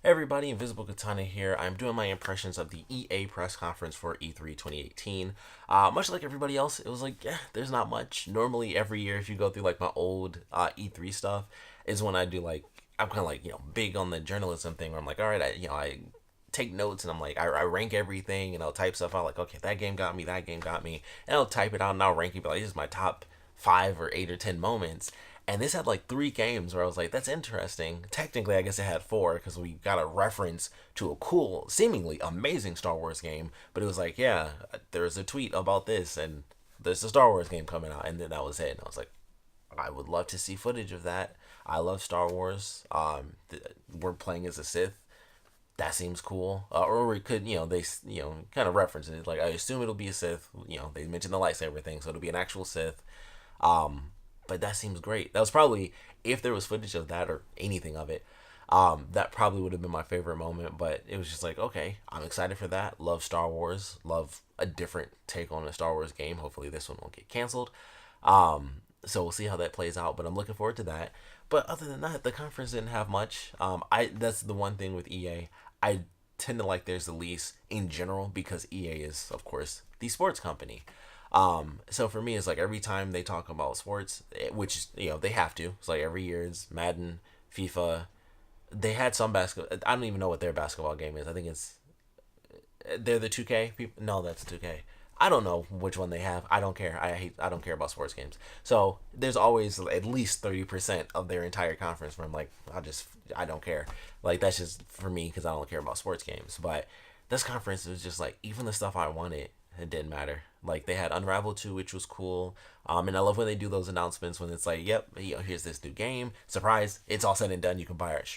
Hey everybody, Invisiblekatana here. I'm doing my impressions of the EA press conference for E3 2018. Much like everybody else, it was like, there's not much. Normally, every year, if you go through like my old E3 stuff, is when I do like, I'm kind of like, big on the journalism thing where I'm like, all right, I take notes and I'm like, I rank everything and I'll type stuff out like, okay, that game got me, and I'll type it out and I'll rank it, but like, this is my top 5 or 8 or 10 moments. And this had like 3 games where I was like, that's interesting. Technically, I guess it had 4 because we got a reference to a cool, seemingly amazing Star Wars game. But it was like, yeah, there's a tweet about this and there's a Star Wars game coming out. And then that was it. And I was like, I would love to see footage of that. I love Star Wars. We're playing as a Sith. That seems cool. Or we could, they, kind of reference it. Like, I assume it'll be a Sith. They mentioned the lightsaber thing, so it'll be an actual Sith. But that seems great. That was probably, if there was footage of that or anything of it, that probably would have been my favorite moment. But it was just like, okay, I'm excited for that. Love Star Wars. Love a different take on a Star Wars game. Hopefully this one won't get canceled. So we'll see how that plays out. But I'm looking forward to that. But other than that, the conference didn't have much. That's the one thing with EA. I tend to like theirs the least in general because EA is, of course, the sports company. So for me, it's like every time they talk about sports, which they have to. It's like every year it's Madden, FIFA. They had some basketball. I don't even know what their basketball game is. I think they're the 2K people. No, that's 2K. I don't know which one they have. I don't care. I don't care about sports games. So there's always at least 30% of their entire conference where I'm like, I don't care. Like that's just for me because I don't care about sports games. But this conference was just like even the stuff I wanted, it didn't matter. Like they had Unravel 2, which was cool. And I love when they do those announcements when it's like, yep, here's this new game. Surprise, it's all said and done. You can buy it,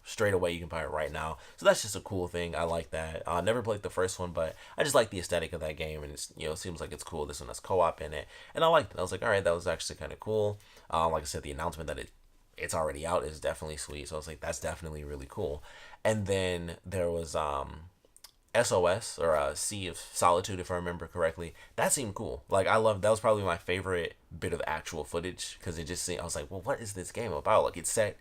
straight away. You can buy it right now. So that's just a cool thing. I like that. I never played the first one, but I just like the aesthetic of that game, and it's it seems like it's cool. This one has co-op in it, and I liked it. I was like, all right, that was actually kind of cool. Like I said, the announcement that it's already out is definitely sweet. So I was like, that's definitely really cool. And then there was SOS or Sea of Solitude, if I remember correctly. That seemed cool. Like I loved that was probably my favorite bit of actual footage because it just seemed I was like, well, what is this game about? Like it's set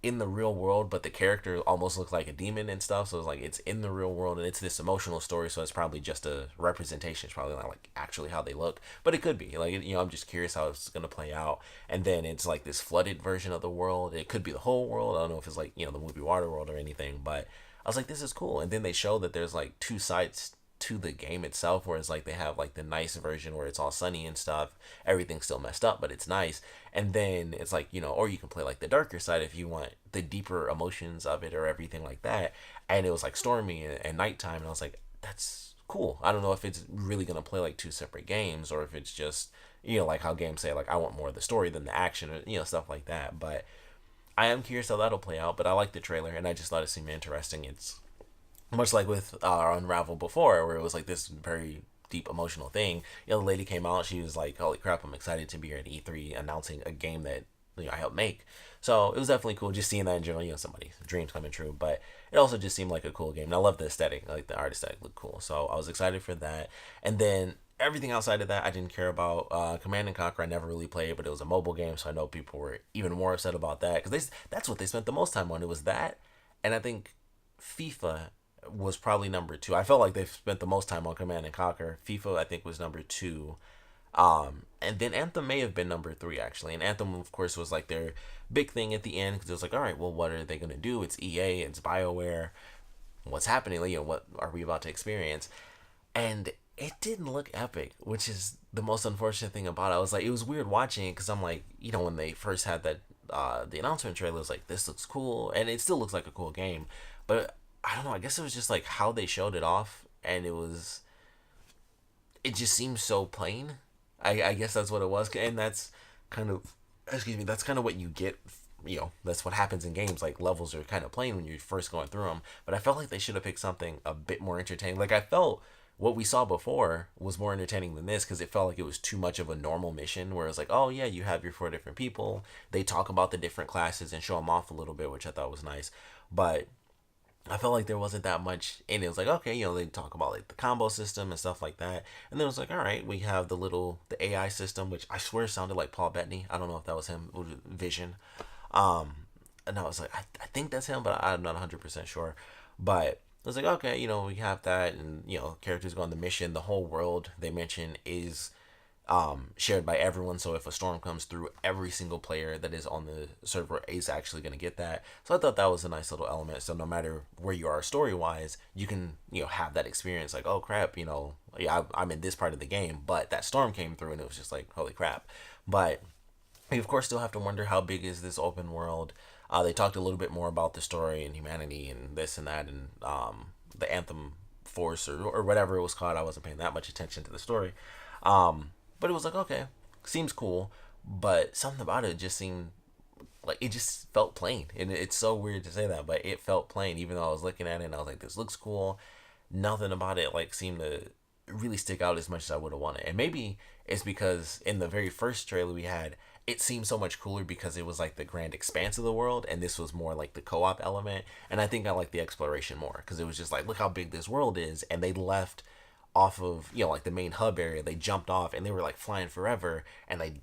in the real world, but the character almost looks like a demon and stuff. So it's like it's in the real world and it's this emotional story. So it's probably just a representation. It's probably not like actually how they look, but it could be. Like I'm just curious how it's gonna play out. And then it's like this flooded version of the world. It could be the whole world. I don't know if it's like the movie Waterworld or anything, but I was like, this is cool. And then they show that there's like 2 sides to the game itself, where it's like they have like the nice version where it's all sunny and stuff. Everything's still messed up, but it's nice. And then it's like, or you can play like the darker side if you want the deeper emotions of it or everything like that. And it was like stormy and nighttime. And I was like, that's cool. I don't know if it's really going to play like 2 separate games or if it's just, like how games say, like, I want more of the story than the action or, stuff like that. But I am curious how that'll play out, but I like the trailer, and I just thought it seemed interesting. It's much like with Unravel before, where it was like this very deep emotional thing. The lady came out, she was like, holy crap, I'm excited to be here at E3 announcing a game that I helped make. So it was definitely cool just seeing that in general, somebody's dreams coming true, but it also just seemed like a cool game. And I love the aesthetic, like the art aesthetic looked cool. So I was excited for that. And then everything outside of that I didn't care about. Command and Conquer I never really played, but it was a mobile game, so I know people were even more upset about that because that's what they spent the most time on. It was that, and I think FIFA was probably number 2. I felt like they spent the most time on Command and Conquer. FIFA I think was number 2. And then Anthem may have been number 3 actually, and Anthem of course was like their big thing at the end because it was like, all right, well, what are they gonna do? It's EA, it's BioWare. What's happening? What are we about to experience? And it didn't look epic, which is the most unfortunate thing about it. I was like, it was weird watching it because I'm like, when they first had that the announcement trailer, was like, this looks cool, and it still looks like a cool game, but I don't know. I guess it was just like how they showed it off, and it just seems so plain. I guess that's what it was, and that's kind of, that's kind of what you get. That's what happens in games. Like levels are kind of plain when you're first going through them, but I felt like they should have picked something a bit more entertaining. Like I felt what we saw before was more entertaining than this because it felt like it was too much of a normal mission where it's like, oh yeah, you have your 4 different people. They talk about the different classes and show them off a little bit, which I thought was nice. But I felt like there wasn't that much in it. It was like, okay, they talk about like the combo system and stuff like that. And then it was like, all right, we have the AI system, which I swear sounded like Paul Bettany. I don't know if that was him, Vision. and I was like, I think that's him, but I'm not 100% sure. But I was like, okay, we have that, and characters go on the mission. The whole world they mention is shared by everyone. So if a storm comes through, every single player that is on the server is actually going to get that. So I thought that was a nice little element. So no matter where you are story wise, you can have that experience. Like, oh crap, yeah, I'm in this part of the game, but that storm came through, and it was just like, holy crap. But we of course still have to wonder how big is this open world. They talked a little bit more about the story and humanity and this and that, and the Anthem Force, or whatever it was called. I wasn't paying that much attention to the story. But it was like, okay, seems cool, but something about it just seemed like it just felt plain. And it's so weird to say that, but it felt plain, even though I was looking at it and I was like, this looks cool. Nothing about it like seemed to really stick out as much as I would have wanted. And maybe it's because in the very first trailer we had, it seemed so much cooler because it was like the grand expanse of the world, and this was more like the co-op element. And I think I like the exploration more because it was just like, look how big this world is, and they left off of like the main hub area. They jumped off and they were like flying forever, and they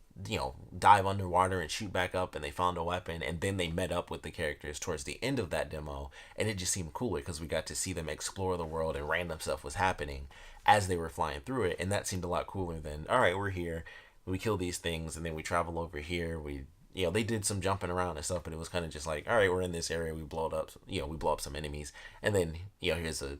dive underwater and shoot back up, and they found a weapon, and then they met up with the characters towards the end of that demo, and it just seemed cooler because we got to see them explore the world, and random stuff was happening as they were flying through it, and that seemed a lot cooler than, all right, we're here, we kill these things, and then we travel over here, we they did some jumping around and stuff, but it was kind of just like, all right, we're in this area, we blow it up, we blow up some enemies, and then here's a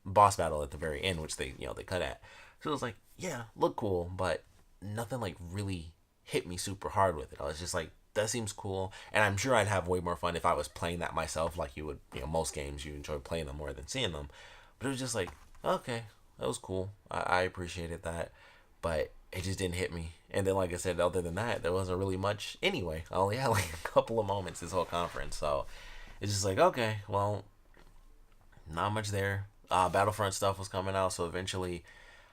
boss battle at the very end, which they cut at. So it was like, yeah, look cool, but nothing like really hit me super hard with it. I was just like, that seems cool, and I'm sure I'd have way more fun if I was playing that myself, like you would. Most games you enjoy playing them more than seeing them, but it was just like, okay, that was cool. I appreciated that, but it just didn't hit me. And then, like I said, other than that, there wasn't really much anyway. I only had like a couple of moments this whole conference, so it's just like, okay, well, not much there. Battlefront stuff was coming out, so eventually,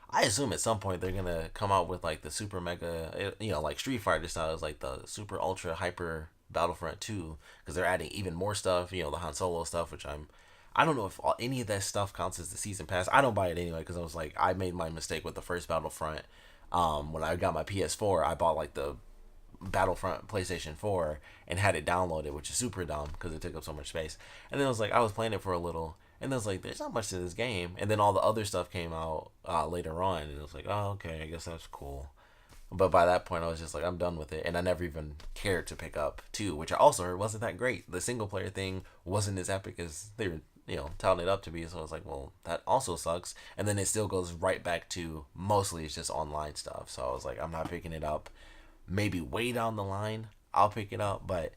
I assume at some point they're gonna come out with like the super mega, like Street Fighter style, is like the super ultra hyper Battlefront 2, because they're adding even more stuff. The Han Solo stuff, which I don't know if any of that stuff counts as the season pass. I don't buy it anyway because I was like, I made my mistake with the first Battlefront. When I got my PS4, I bought like the Battlefront PlayStation 4 and had it downloaded, which is super dumb because it took up so much space. And then it was like, I was playing it for a little, and then it was like, there's not much to this game. And then all the other stuff came out later on, and it was like, oh, okay, I guess that's cool. But by that point, I was just like, I'm done with it, and I never even cared to pick up 2, which I also heard wasn't that great. The single player thing wasn't as epic as they were touting it up to be. So I was like, well, that also sucks. And then it still goes right back to mostly it's just online stuff. So I was like, I'm not picking it up. Maybe way down the line I'll pick it up, but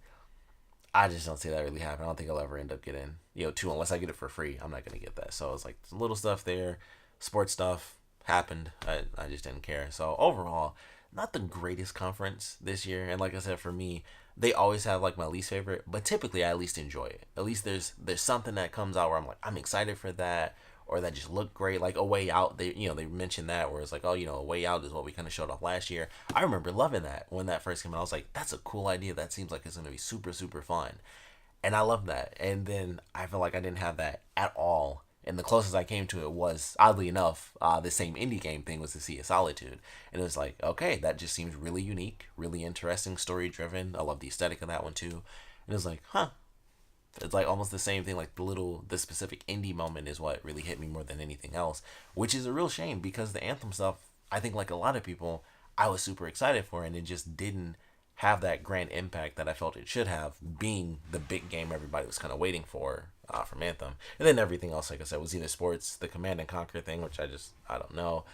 I just don't see that really happen. I don't think I'll ever end up getting 2 unless I get it for free. I'm not gonna get that. So it's like some little stuff there, sports stuff happened. I just didn't care. So overall, not the greatest conference this year. And like I said, for me, they always have like my least favorite, but typically I at least enjoy it. At least there's something that comes out where I'm like, I'm excited for that, or that just looked great. Like A Way Out, they mentioned that, where it's like, oh, A Way Out is what we kind of showed off last year. I remember loving that when that first came out. I was like, that's a cool idea. That seems like it's gonna be super super fun, and I love that. And then I feel like I didn't have that at all. And the closest I came to it was, oddly enough, the same indie game thing was the Sea of Solitude. And it was like, okay, that just seems really unique, really interesting, story driven. I love the aesthetic of that one too. And it was like, huh. It's like almost the same thing, like the specific indie moment is what really hit me more than anything else, which is a real shame because the Anthem stuff, I think like a lot of people, I was super excited for, and it just didn't have that grand impact that I felt it should have, being the big game everybody was kind of waiting for from Anthem. And then everything else, like I said, was either sports, the Command and Conquer thing, which I don't know.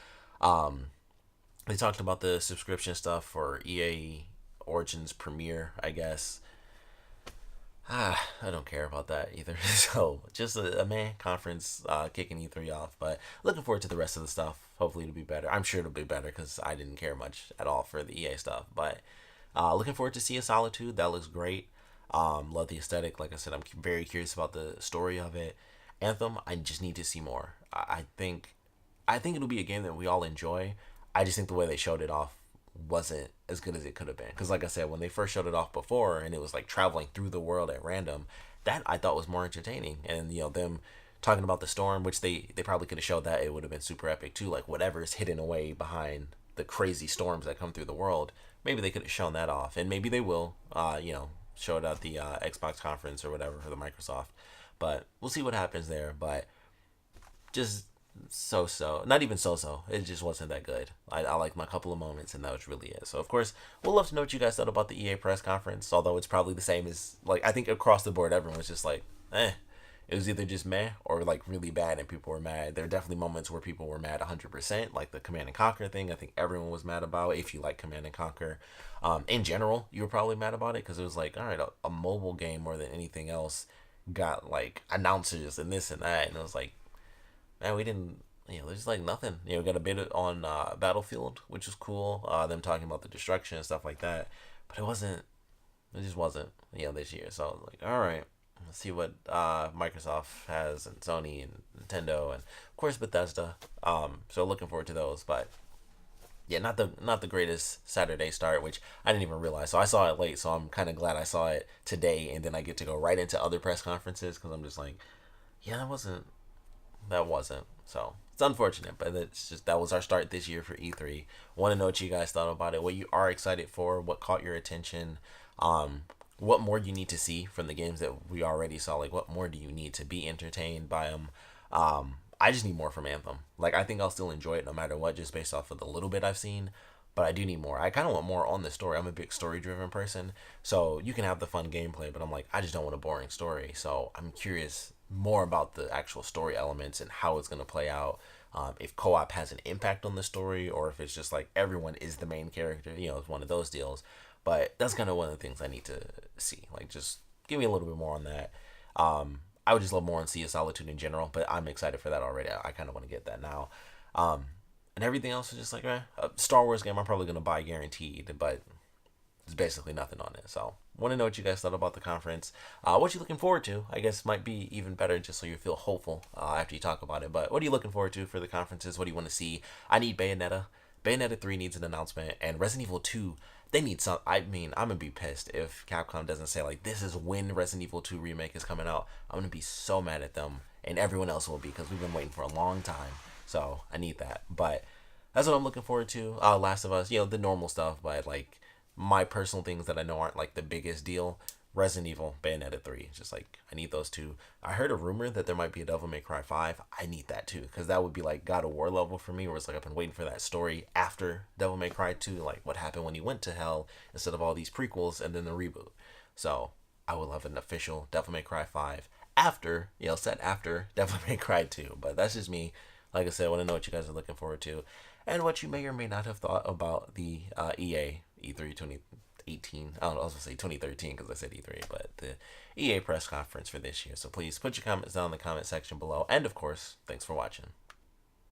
They talked about the subscription stuff for EA Origins Premiere, I guess. I don't care about that either. So just a man conference kicking E3 off, but looking forward to the rest of the stuff. Hopefully it'll be better. I'm sure it'll be better because I didn't care much at all for the EA stuff, but looking forward to Sea of Solitude. That looks great. Love the aesthetic. Like I said, I'm very curious about the story of it. Anthem, I just need to see more. I think it'll be a game that we all enjoy. I just think the way they showed it off wasn't as good as it could have been. Because like I said, when they first showed it off before, and it was like traveling through the world at random, that I thought was more entertaining. And them talking about the storm, which they probably could have showed that, it would have been super epic too. Like whatever's hidden away behind the crazy storms that come through the world, maybe they could have shown that off, and maybe they will. showed at the Xbox conference or whatever for the Microsoft. But we'll see what happens there. But just so, not even so. It just wasn't that good. I liked my couple of moments, and that was really it. So of course, we'll love to know what you guys thought about the EA press conference. Although it's probably the same as, like, I think across the board, everyone was just like, eh. It was either just meh or like really bad and people were mad. There are definitely moments where people were mad 100%, like the Command and Conquer thing. I think everyone was mad about. If you like Command and Conquer, in general, you were probably mad about it because it was like, all right, a mobile game more than anything else got like announcers and this and that, and it was like, man, we didn't. There's like nothing. We got a bit on Battlefield, which was cool. Them talking about the destruction and stuff like that, but it wasn't. It just wasn't. This year. So I was like, all right. Let's see what Microsoft has and Sony and Nintendo and of course Bethesda. So looking forward to those. But yeah, not the greatest Saturday start, which I didn't even realize. So I saw it late, so I'm kind of glad I saw it today, and then I get to go right into other press conferences because I'm just like, yeah, that wasn't. So it's unfortunate, but it's just that was our start this year for E3. Want to know what you guys thought about it, what you are excited for, what caught your attention. What more you need to see from the games that we already saw? Like, what more do you need to be entertained by them? I just need more from Anthem. Like, I think I'll still enjoy it no matter what, just based off of the little bit I've seen. But I do need more. I kind of want more on the story. I'm a big story-driven person, so you can have the fun gameplay, but I'm like, I just don't want a boring story. So I'm curious more about the actual story elements and how it's going to play out. If co-op has an impact on the story, or if it's just like everyone is the main character. It's one of those deals. But that's kind of one of the things I need to see. Like, just give me a little bit more on that. I would just love more on Sea of Solitude in general, but I'm excited for that already. I kind of want to get that now. And everything else is just like, a Star Wars game I'm probably going to buy guaranteed, but there's basically nothing on it. So, want to know what you guys thought about the conference. What you looking forward to, I guess, might be even better just so you feel hopeful after you talk about it. But what are you looking forward to for the conferences? What do you want to see? I need Bayonetta. Bayonetta 3 needs an announcement, and Resident Evil 2, they need some. I mean, I'm gonna be pissed if Capcom doesn't say like, this is when Resident Evil 2 remake is coming out. I'm gonna be so mad at them, and everyone else will be, because we've been waiting for a long time. So I need that. But that's what I'm looking forward to. Last of Us, the normal stuff, but like my personal things that I know aren't like the biggest deal. Resident Evil, Bayonetta 3. Just like, I need those two. I heard a rumor that there might be a Devil May Cry 5. I need that too, because that would be like God of War level for me, where it's like I've been waiting for that story after Devil May Cry 2, like what happened when he went to hell, instead of all these prequels and then the reboot. So I would love an official Devil May Cry 5 after, set after Devil May Cry 2. But that's just me. Like I said, I want to know what you guys are looking forward to, and what you may or may not have thought about the EA E3 2018. I don't know, I was going to say 2013 because I said E3, but the EA press conference for this year. So please put your comments down in the comment section below. And of course, thanks for watching.